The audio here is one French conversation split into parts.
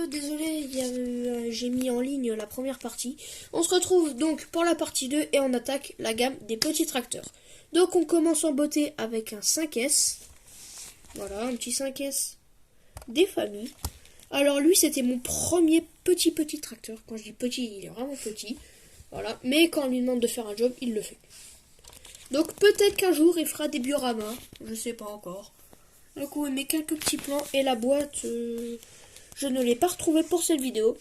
Désolé, j'ai mis en ligne la première partie. On se retrouve donc pour la partie 2 et on attaque la gamme des petits tracteurs. Donc on commence en beauté avec un 5S. Voilà, un petit 5S des familles. Alors lui, c'était mon premier petit tracteur. Quand je dis petit, il est vraiment petit. Voilà, mais quand on lui demande de faire un job, il le fait. Donc peut-être qu'un jour, il fera des dioramas. Je sais pas encore. Donc on met quelques petits plans et la boîte... je ne l'ai pas retrouvée pour cette vidéo.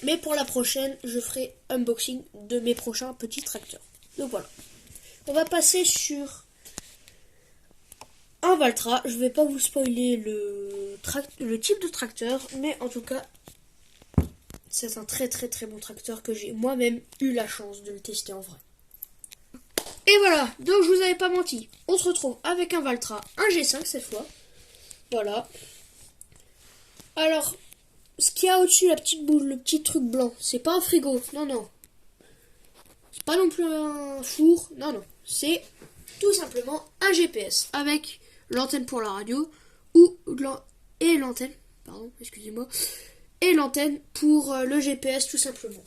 Mais pour la prochaine, je ferai unboxing de mes prochains petits tracteurs. Donc voilà. On va passer sur un Valtra. Je vais pas vous spoiler le type de tracteur. Mais en tout cas, c'est un très bon tracteur que j'ai moi-même eu la chance de le tester en vrai. Et voilà, donc je vous avais pas menti. On se retrouve avec un Valtra, un G5 cette fois. Voilà. Alors, ce qu'il y a au-dessus, la petite boule, le petit truc blanc, c'est pas un frigo, non. C'est pas non plus un four, non. C'est tout simplement un GPS avec l'antenne pour la radio et l'antenne, et l'antenne pour le GPS tout simplement.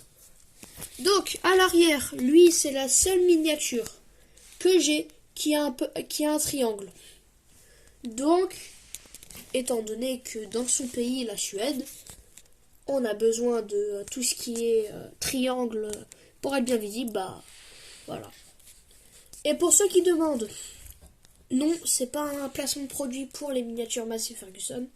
Donc, à l'arrière, lui, c'est la seule miniature que j'ai qui a un triangle. Donc, étant donné que dans son pays, la Suède, on a besoin de tout ce qui est triangle pour être bien visible, bah voilà. Et pour ceux qui demandent, non, c'est pas un placement de produit pour les miniatures Massey Ferguson.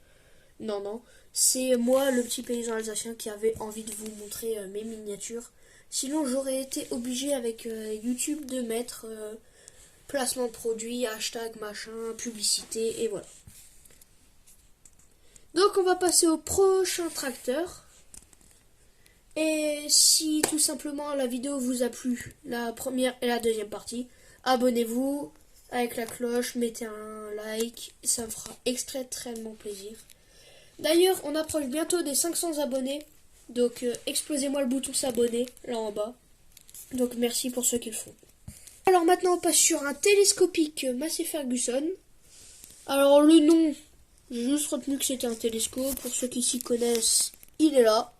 Non, c'est moi, le petit paysan alsacien, qui avait envie de vous montrer mes miniatures. Sinon, j'aurais été obligé avec YouTube de mettre placement de produit, hashtag, machin, publicité, et voilà. Donc on va passer au prochain tracteur. Et si tout simplement la vidéo vous a plu, la première et la deuxième partie, abonnez-vous avec la cloche, mettez un like, ça me fera extrêmement plaisir. D'ailleurs, on approche bientôt des 500 abonnés, donc explosez-moi le bouton s'abonner là en bas. Donc merci pour ceux qui le font. Alors maintenant on passe sur un télescopique Massey Ferguson. Alors le nom, j'ai juste retenu que c'était un télescope. Pour ceux qui s'y connaissent, il est là.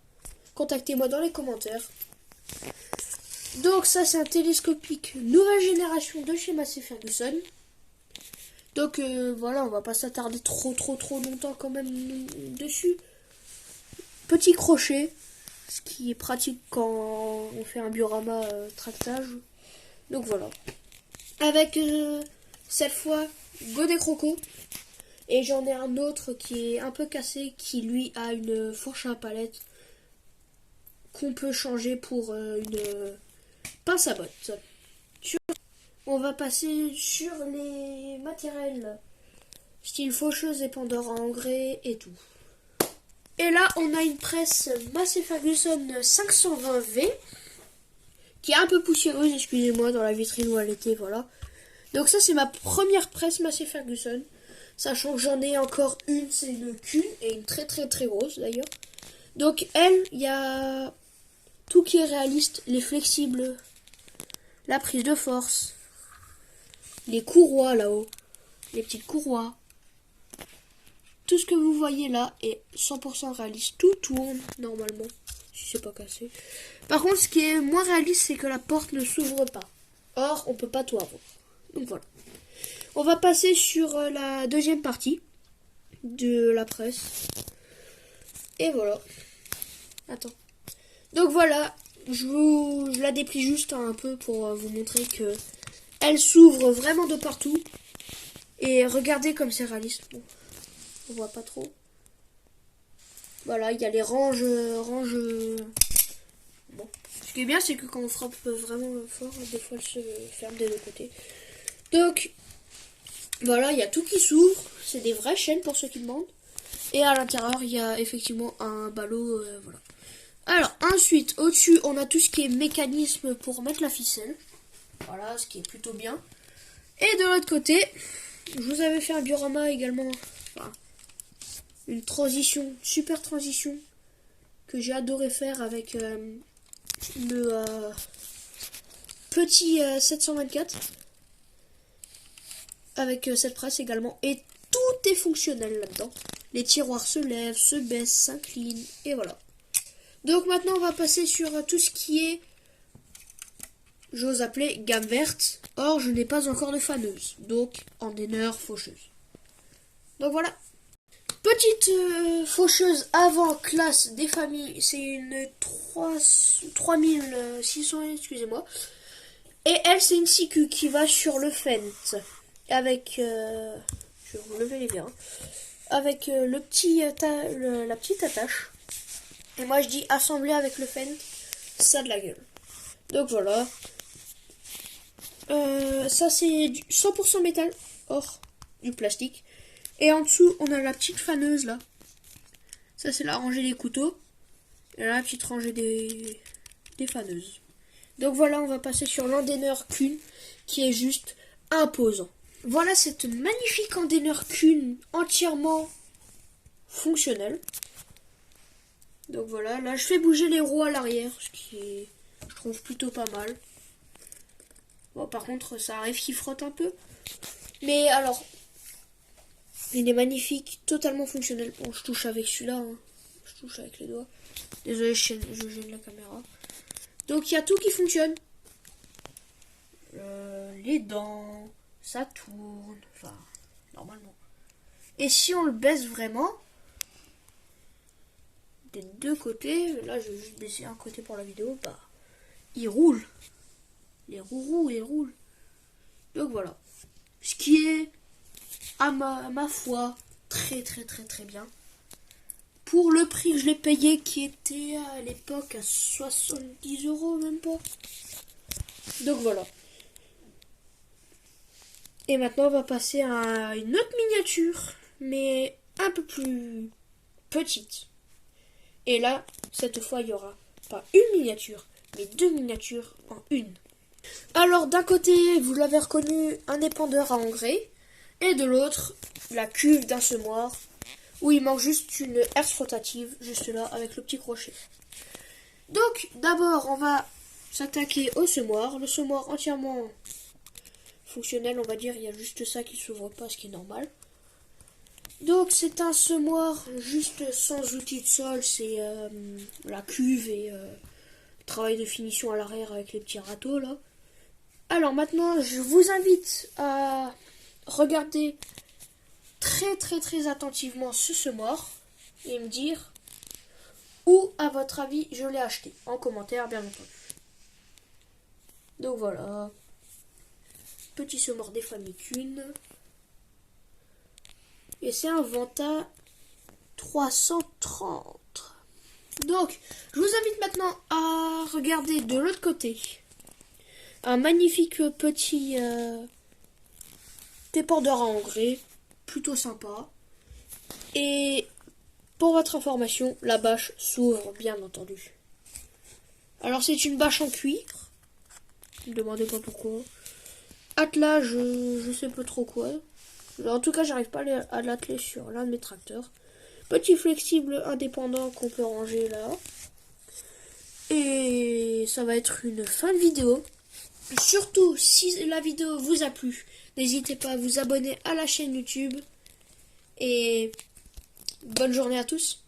Contactez-moi dans les commentaires. Donc ça c'est un télescopique nouvelle génération de chez Massey Ferguson. Donc voilà, on va pas s'attarder trop longtemps quand même dessus. Petit crochet, ce qui est pratique quand on fait un diorama tractage. Donc voilà. Avec cette fois godet croco. Et j'en ai un autre qui est un peu cassé, qui lui a une fourche à palette qu'on peut changer pour une pince à botte. On va passer sur les matériels style faucheuse et Pandora en grès et tout. Et là, on a une presse Massey Ferguson 520V qui est un peu poussiéreuse, excusez-moi, dans la vitrine où elle était, voilà. Donc ça, c'est ma première presse Massey Ferguson. Sachant que j'en ai encore une, c'est une Q, et une très grosse d'ailleurs. Donc elle, il y a tout qui est réaliste, les flexibles, la prise de force, les courroies là-haut, les petites courroies. Tout ce que vous voyez là est 100% réaliste. Tout tourne normalement, si c'est pas cassé. Par contre, ce qui est moins réaliste, c'est que la porte ne s'ouvre pas. Or, on peut pas tout avoir. Donc voilà. On va passer sur la deuxième partie de la presse. Et voilà. Attends. Donc voilà, je la déplie juste un peu pour vous montrer que elle s'ouvre vraiment de partout. Et regardez comme c'est réaliste. Bon, on voit pas trop. Voilà, il y a les ranges. Bon. Ce qui est bien, c'est que quand on frappe vraiment fort, des fois elle se ferme des deux côtés. Donc, voilà, il y a tout qui s'ouvre. C'est des vraies chaînes pour ceux qui demandent. Et à l'intérieur, il y a effectivement un ballot. Voilà. Alors, ensuite, au-dessus, on a tout ce qui est mécanisme pour mettre la ficelle. Voilà, ce qui est plutôt bien. Et de l'autre côté, je vous avais fait un diorama également. Enfin, une transition, super transition, que j'ai adoré faire avec le petit 724. Avec cette presse également. Et tout est fonctionnel là-dedans. Les tiroirs se lèvent, se baissent, s'inclinent, et voilà. Donc maintenant on va passer sur tout ce qui est, j'ose appeler, gamme verte. Or je n'ai pas encore de faneuse, donc Andener faucheuse. Donc voilà. Petite faucheuse avant classe des familles, c'est une 3600, excusez-moi. Et elle, c'est une Siku qui va sur le Fent. Avec, je vais vous lever les verres. Avec la petite attache. Et moi, je dis assembler avec le Fent, ça a de la gueule. Donc voilà. Ça, c'est du 100% métal, or du plastique. Et en dessous, on a la petite faneuse là. Ça, c'est la rangée des couteaux. Et là, la petite rangée des faneuses. Donc voilà, on va passer sur l'Andener Kun, qui est juste imposant. Voilà cette magnifique Andener Kun entièrement fonctionnelle. Donc voilà, là je fais bouger les roues à l'arrière, ce qui est, je trouve, plutôt pas mal. Bon, par contre, ça arrive qu'il frotte un peu. Mais alors, il est magnifique, totalement fonctionnel. Bon, je touche avec celui-là, hein. Je touche avec les doigts. Désolé, je gêne la caméra. Donc il y a tout qui fonctionne. Les dents, ça tourne, enfin, normalement. Et si on le baisse vraiment, des deux côtés, là je vais juste baisser un côté pour la vidéo, bah, il roule. Les roues, ils roulent. Donc voilà. Ce qui est, à ma foi, très bien. Pour le prix que je l'ai payé, qui était à l'époque à 70 €, même pas. Donc voilà. Et maintenant, on va passer à une autre miniature, mais un peu plus petite. Et là, cette fois, il n'y aura pas une miniature, mais deux miniatures en une. Alors, d'un côté, vous l'avez reconnu, un épandeur à engrais, et de l'autre, la cuve d'un semoir, où il manque juste une herse rotative, juste là, avec le petit crochet. Donc, d'abord, on va s'attaquer au semoir. Le semoir entièrement fonctionnel, on va dire, il y a juste ça qui s'ouvre pas, ce qui est normal. Donc, c'est un semoir juste sans outil de sol, c'est la cuve et travail de finition à l'arrière avec les petits râteaux, là. Alors, maintenant, je vous invite à regarder très attentivement ce semoir et me dire où, à votre avis, je l'ai acheté. En commentaire, bien entendu. Donc voilà. Petit semoir des familles Kun. Et c'est un Vanta 330. Donc, je vous invite maintenant à regarder de l'autre côté. Un magnifique petit dépendeur à engrais. Plutôt sympa. Et pour votre information, la bâche s'ouvre, bien entendu. Alors c'est une bâche en cuir. Ne me demandez pas pourquoi. Attelage, je sais pas trop quoi. En tout cas, j'arrive pas à l'atteler sur l'un de mes tracteurs. Petit flexible indépendant qu'on peut ranger là. Et ça va être une fin de vidéo. Surtout, si la vidéo vous a plu, n'hésitez pas à vous abonner à la chaîne YouTube. Et bonne journée à tous.